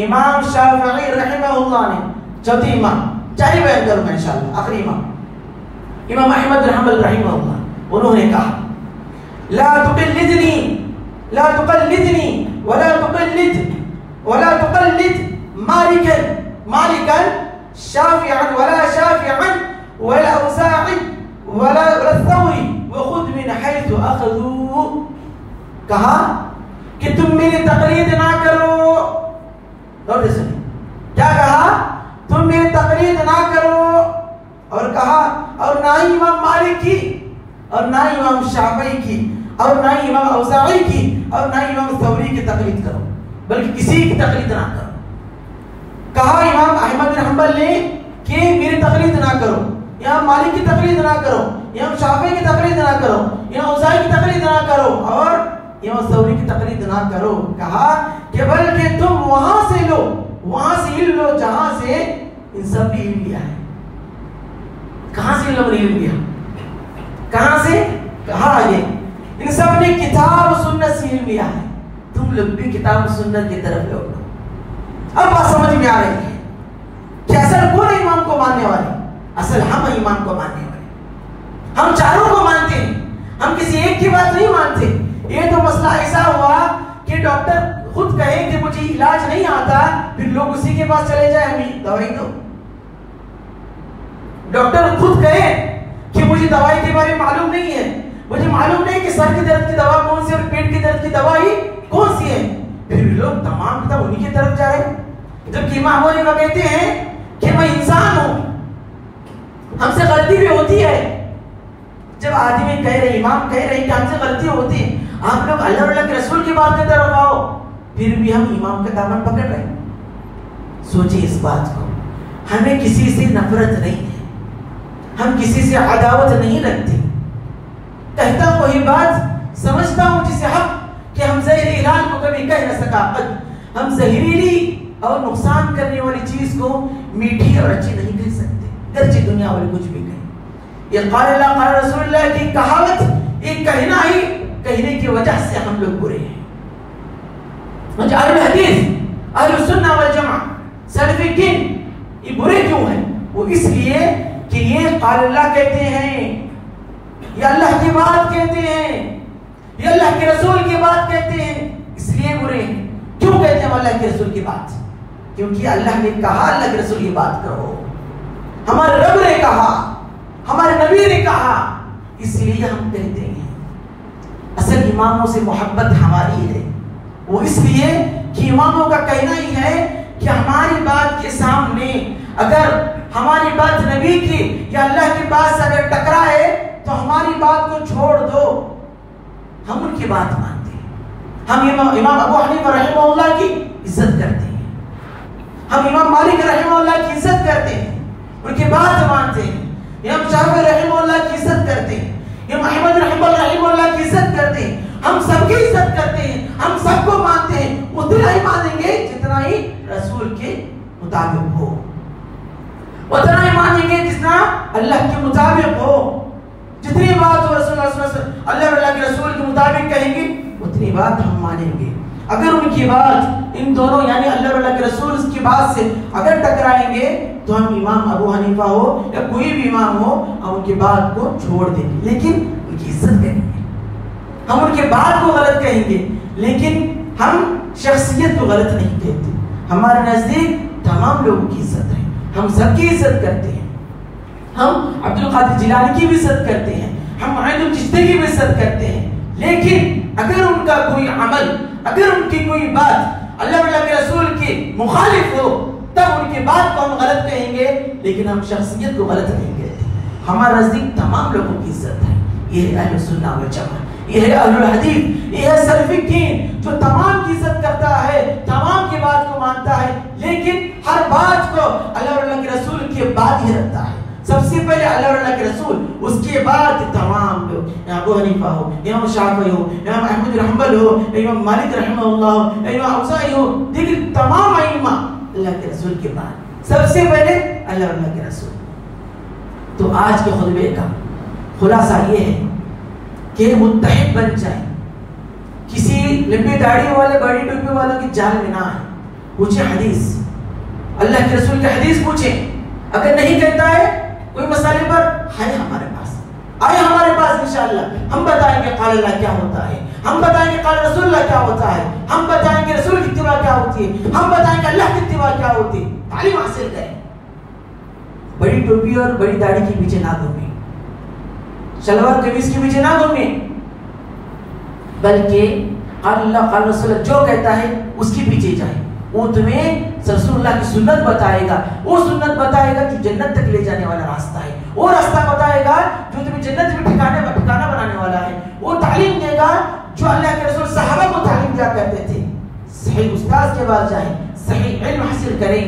امام شافعی رحمہ اللہ نے۔ چوتھی امام، چاہیے بیان کروں گا انشاءاللہ، آخری امام امام احمد بن حنبل رحمہ اللہ، انہوں نے کہا لا تقلدنی ولا تقلد مالکا شافعا ولا اوزاعا ولا الثوری وخذ من حيث اخذوا، کہا کہ تم میری تقلید نہ کرو. اور سنیں کیا کہا؟ تم میری تقلید نہ کرو. اور کہا اور نہ ہی امام مالک کی، اور نہ ہی امام شافعی کی، اور نہ ہی امام اوزاعی کی، اور نہ ہی امام ثوری کی تقلید کرو، بلکہ کسی کی تقلید نہ کرو. کہا امام احمد بن حنبل نے کہ میری تقلید نہ کرو، امام مالک کی تقلید نہ کرو، امام شافعی کی تقلید نہ کرو، امام اوزاعی کی تقلید نہ کرو، اور امام ثوری کی تقلید نہ کرو. کہا کہ بلکہ تم وہاں سے لو، وہاں سے علم لو جہاں سے ان سب نے علم لیا ہے. کہاں سے لوگوں نے علم لیا؟ کہاں سے؟ کہا آگے ان سب نے کتاب و سنت سے علم لیا ہے. تم لوگ بھی کتاب و سنت کی طرف لوگ. اب بات سمجھ میں آ رہی ہے کہ اصل کون ہے امام کو ماننے والے؟ اصل ہم امام کو ماننے والے. ہم چاروں کو مانتے ہیں، ہم کسی ایک کی بات نہیں مانتے. یہ تو مسئلہ ایسا ہوا کہ ڈاکٹر خود کہے کہ مجھے علاج نہیں آتا، پھر لوگ اسی کے پاس چلے جائیں ہمیں دوائی دو. ڈاکٹر خود کہے کہ مجھے دوائی کے بارے میں معلوم نہیں ہے، مجھے معلوم نہیں کہ سر کی درد کی دوا کون سی اور پیٹ کی درد کی دوائی کون سی ہے، پھر لوگ تمام کتاب انہی کی طرف جا رہے ہیں. جبکہ امام ابو حنیفہ کہتے ہیں کہ میں انسان ہوں، ہم سے غلطی بھی ہوتی ہے. جب آدمی کہہ رہے، امام کہہ رہے کہ ہم سے غلطی ہوتی ہے، آپ لوگ اللہ اللہ کے رسول کی بات کی طرف آؤ، پھر بھی ہم امام کا دامن پکڑ رہے ہیں. سوچیں اس بات کو. ہمیں کسی سے نفرت نہیں ہے، ہم کسی سے عداوت نہیں رکھتے. کہتا ہوں وہی بات، سمجھتا ہوں جسے حق کہ ہم زہر اعلان کو کبھی کہہ نہ سکا. ہم زہریلی اور نقصان کرنے والی چیز کو میٹھی اور اچھی نہیں کہہ سکتے، گرچہ دنیا والے کچھ بھی کہیں. یہ قال اللہ قال رسول اللہ کی کہاوت، ایک کہنا ہی کہنے کی وجہ سے ہم لوگ برے ہیں. اہل حدیث، اہل سنہ والجماع، سلفیین یہ برے کیوں ہیں؟ وہ اس لیے کہ یہ قال اللہ کہتے ہیں، یہ اللہ کی بات کہتے ہیں، یہ اللہ کے رسول کی بات کہتے ہیں، اس لیے برے ہیں. کیوں کہتے ہیں اللہ کے رسول کی بات؟ کیونکہ اللہ نے کہا اللہ کے رسول کی بات کرو، ہمارے رب نے کہا، ہمارے نبی نے کہا، اس لیے ہم کہتے ہیں. اصل اماموں سے محبت ہماری ہے، وہ اس لیے کہ اماموں کا کہنا ہی ہے کہ ہماری بات کے سامنے اگر ہماری بات نبی کی یا اللہ کی بات سے اگر ٹکرائے تو ہماری بات کو چھوڑ دو، ہم ان کی بات مانتے ہیں. ہم امام ابو حنیفہ رحمہ اللہ کی عزت کرتے ہیں، ہم امام مالک رحمہ اللہ کی عزت کرتے ہیں، ان کی بات مانتے ہیں. امام شافعی رحمہ اللہ کی عزت کرتے ہیں، امام احمد رحمہ اللہ کی عزت کرتے ہیں. ہم سب کی عزت کرتے ہیں، ہم سب کو مانتے ہیں. اتنا ہی مانیں گے جتنا ہی رسول کے مطابق ہو، اتنا ہی مانیں گے جتنا اللہ کے مطابق ہو. جتنی بات ہو رسول اللہ صلی اللہ علیہ وسلم اللہ کے رسول کے مطابق کہیں گے اتنی بات ہم مانیں گے. اگر ان کی بات ان دونوں یعنی اللہ کے رسول کی بات سے اگر ٹکرائیں گے تو ہم امام ابو حنیفہ ہو یا کوئی بھی امام ہو ہم ان کی بات کو چھوڑ دیں گے، لیکن ان کی عزت کریں گے. ہم ان کی بات کو غلط کہیں گے لیکن ہم شخصیت کو غلط نہیں کہتے. ہمارے نزدیک تمام لوگوں کی عزت ہے، ہم سب کی عزت کرتے ہیں. ہم عبد القادر جیلانی کی بھی عزت کرتے ہیں، ہم معین الچشتی کی بھی عزت کرتے ہیں. لیکن اگر ان کا کوئی عمل، اگر ان کی کوئی بات اللہ کے رسول کی مخالف ہو تب ان کی بات کو ہم غلط کہیں گے، لیکن ہم شخصیت کو غلط نہیں کہتے. ہمارے نزدیک تمام لوگوں کی عزت ہے. یہ ہے اہل سنہ والجماع، یہ ہے اہل الحدیث، یہ ہے سلفیین جو تمام کی عزت کرتا ہے، تمام کی بات کو مانتا ہے، لیکن ہر بات کو اللہ کے رسول کے بعد ہی رکھتا ہے. سب سے پہلے اللہ کے رسول، اس کے بعد تمام لوگ، ابو حنیفہ ہو، امام شافعی ہو، امام احمد بن حنبل ہو، امام مالک رحمہ اللہ ہو، امام اوزاعی ہو، دیگر تمام ائمہ اللہ کے رسول کے بعد سب سے پہلے اللہ کے رسول. تو آج کے خطبے کا خلاصہ یہ ہے کہ متحد بن جائیں، کسی لمبی داڑھی والے بڑی ٹوپی والوں کی جال میں نہ آئے. پوچھیں حدیث، اللہ کے رسول کی حدیث پوچھیں. اگر نہیں کہتا ہے کوئی مسئلے پر ہے ہمارے پاس، آئے ہمارے پاس انشاءاللہ ہم بتائیں گے قال اللہ کیا ہوتا ہے، ہم بتائیں گے قال رسول اللہ کیا ہوتا ہے، ہم بتائیں گے رسول کی اتباع کیا ہوتی ہے، ہم بتائیں گے اللہ کی اتباع کیا ہوتی ہے. تعلیم حاصل کریں، بڑی ٹوپی اور بڑی داڑھی کے پیچھے نہ گھومیں. شلوار قمیص کے پیچھے نہ گھومیں، بلکہ قال اللہ قال رسول جو کہتا ہے اس کے پیچھے جائیں۔ وہ تمہیں رسول اللہ کی سنت بتائے گا، وہ سنت بتائے گا جو جنت تک لے جانے والا راستہ ہے، وہ راستہ بتائے گا جو تمہیں جنت میں ٹھکانہ بنانے والا ہے، وہ تعلیم دے گا جو اللہ کے رسول صحابہ کو تعلیم دیا کرتے تھے۔ صحیح استاذ کے پاس جائیں، صحیح علم حاصل کریں۔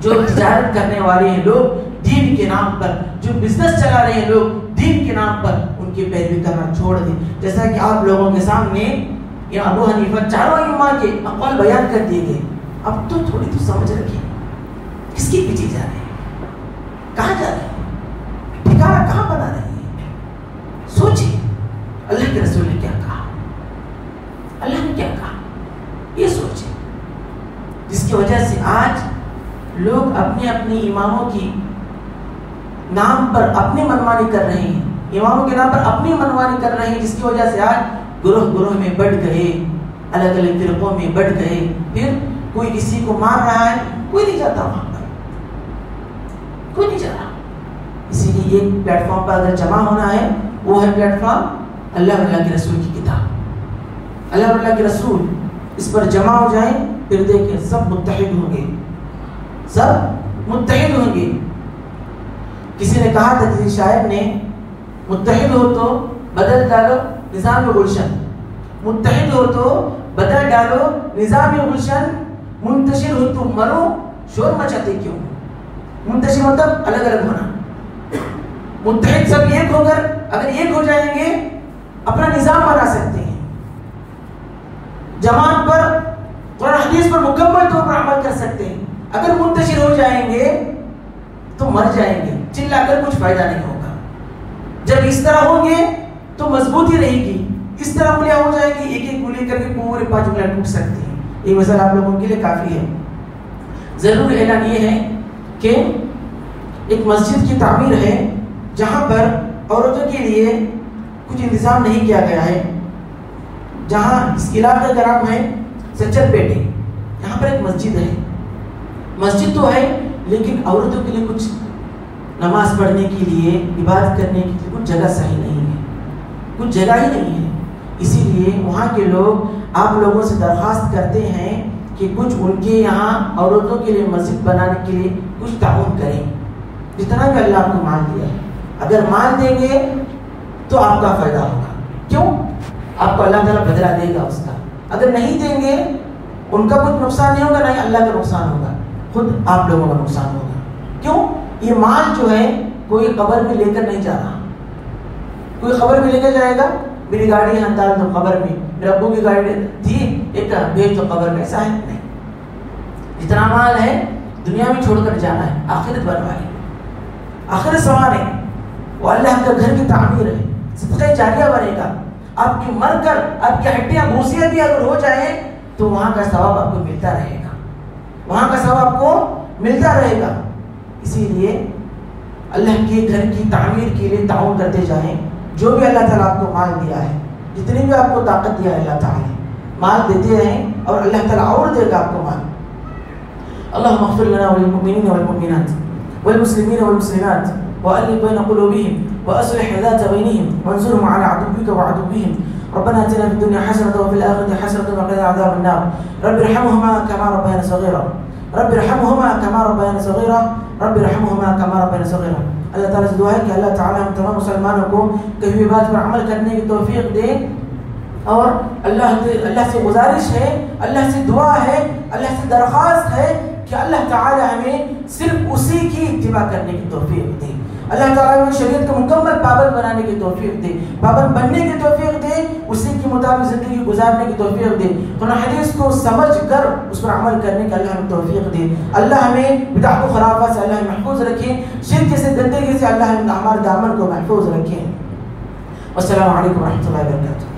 جو تجارت کرنے والے ہیں لوگ دین کے نام پر، جو بزنس چلا رہے ہیں لوگ دین کے نام پر، ان کی پیروی کرنا چھوڑ دیں۔ جیسا کہ آپ لوگوں کے سامنے یہ ابو حنیفہ چاروں ائمہ کے اقوال بیان کر دیے گئے، اب تو تھوڑی تو سمجھ رکھیے کس کے پیچھے جا رہے ہیں، کہاں جا رہے ہیں، ٹھکانہ کہاں بنا رہے ہیں۔ سوچیے اللہ کے رسول نے کیا کہا، اللہ نے کیا کہا، یہ سوچیں۔ جس کی وجہ سے آج لوگ اپنے اپنے اماموں کی نام پر اپنی منمانی کر رہے ہیں، اماموں کے نام پر اپنی منمانی کر رہے ہیں، جس کی وجہ سے آج گروہ میں بٹ گئے، الگ الگ فرقوں میں بٹ گئے۔ پھر کوئی کسی کو مار رہا ہے، کوئی نہیں جاتا وہاں پر، کوئی نہیں جا رہا۔ اسی لیے ایک پلیٹ فارم پر اگر جمع ہونا ہے، وہ ہے پلیٹ فارم اللہ اور اللہ کے رسول کی کتاب، اللہ اور اللہ کے رسول، اس پر جمع ہو جائیں، پھر دیکھیں سب متحد ہوں گے، سب متحد ہوں گے۔ کسی نے کہا تھا، کسی شاعر نے، متحد ہو تو بدل ڈالو نظام گلشن، متحد ہو تو بدل ڈالو نظام گلشن، منتشر ہو تو مرو شور مچاتے کیوں۔ منتشر مطلب الگ الگ ہونا، متحد سب ایک ہو کر اگر ایک ہو جائیں گے اپنا نظام بنا سکتے ہیں، جماعت پر قرآن حدیث پر مکمل طور پر عمل کر سکتے ہیں۔ اگر منتشر ہو جائیں گے تو مر جائیں گے، چلا کر کچھ فائدہ نہیں ہوگا۔ جب اس طرح ہوں گے تو مضبوطی رہے گی، اس طرح انگلیاں ہو جائیں گی، ایک ایک انگلی کر کے پورے 5 انگلیاں ٹوٹ سکتی ہیں۔ یہ مثال آپ لوگوں کے لیے کافی ہے۔ ضرور اعلان یہ ہے کہ ایک مسجد کی تعمیر ہے جہاں پر عورتوں کے لیے کچھ انتظام نہیں کیا گیا ہے، جہاں اس علاقے کا نام ہے سچر پیٹے، یہاں پر ایک مسجد ہے، مسجد تو ہے لیکن عورتوں کے لیے کچھ نماز پڑھنے کے لیے، عبادت کرنے کے لیے کچھ جگہ صحیح نہیں ہے، کچھ جگہ ہی نہیں ہے۔ اسی لیے وہاں کے لوگ آپ لوگوں سے درخواست کرتے ہیں کہ کچھ ان کے یہاں عورتوں کے لیے مسجد بنانے کے لیے کچھ تعاون کریں، جتنا بھی اللہ آپ کو مال دیا ہے۔ اگر مال دیں گے تو آپ کا فائدہ ہوگا، کیوں؟ آپ کو اللہ تعالیٰ بدلہ دے گا اس کا۔ اگر نہیں دیں گے ان کا کچھ نقصان نہیں ہوگا، نہیں اللہ کا نقصان ہوگا، خود آپ لوگوں کا نقصان ہوگا۔ کیوں؟ یہ مال جو ہے کوئی قبر میں لے کر نہیں جا رہا، کوئی قبر میں لے کر جائے گا، میری گاڑی یہاں ڈال دو قبر میں، میرے ابو کی گاڑی تھی ایک بھیج دو قبر میں، ایسا ہے نہیں۔ جتنا مال ہے دنیا میں چھوڑ کر جانا ہے، آخرت بنوائے، آخرت سنوارے، وہ اللہ کا گھر کی تعمیر ہے، صدقہ جاریہ بنے گا۔ آپ کی مر کر آپ کی ہڈیاں بھوسیاں بھی اگر ہو جائیں تو وہاں کا ثواب آپ کو ملتا رہے گا، وہاں کا ثواب آپ کو ملتا رہے گا۔ اسی لیے اللہ کے گھر کی تعمیر کے لیے تعاون کرتے جائیں۔ جو بھی اللہ تعالیٰ آپ کو مال دیا ہے، جتنی بھی آپ کو طاقت دیا ہے اللہ تعالیٰ نے، مال دیتے رہیں اور اللہ تعالیٰ اور دے گا آپ کو مال۔ اللهم اغفر لنا وللمؤمنين والمؤمنات والمسلمين والمسلمات وألف بين قلوبهم وأصلح ذات بينهم وانصرهم على عدوك وعدوهم ربنا آتنا في الدنيا حسنة وفي الآخرة حسنة وقنا عذاب النار رب ارحمهما كما ربيانا صغيرا رب ارحمهما كما ربيانا صغيرا رب ارحمهما كما ربيانا صغيرا۔ اللہ تعالیٰ سے دعا ہے کہ اللہ تعالیٰ ہم تمام مسلمانوں کو کہیں بھی بات پر عمل کرنے کی توفیق دے، اور اللہ سے گزارش ہے، اللہ سے دعا ہے، اللہ سے درخواست ہے کہ اللہ تعالیٰ ہمیں صرف اسی کی اتباع کرنے کی توفیق دے، اللہ تعالیٰ ہمیں شریعت کو مکمل پابند بنانے کی توفیق دے، پابند بننے کی توفیق دے، اسی کے مطابق زندگی گزارنے کی توفیق دے، قرآن حدیث کو سمجھ کر اس پر عمل کرنے کی اللہ ہمیں توفیق دے۔ اللہ ہمیں بدعت و خرافات سے اللہ ہمیں محفوظ رکھے، شرک سے گندگی سے اللہ ہمارے دامن کو محفوظ رکھے۔ والسلام علیکم ورحمۃ اللہ وبرکاتہ۔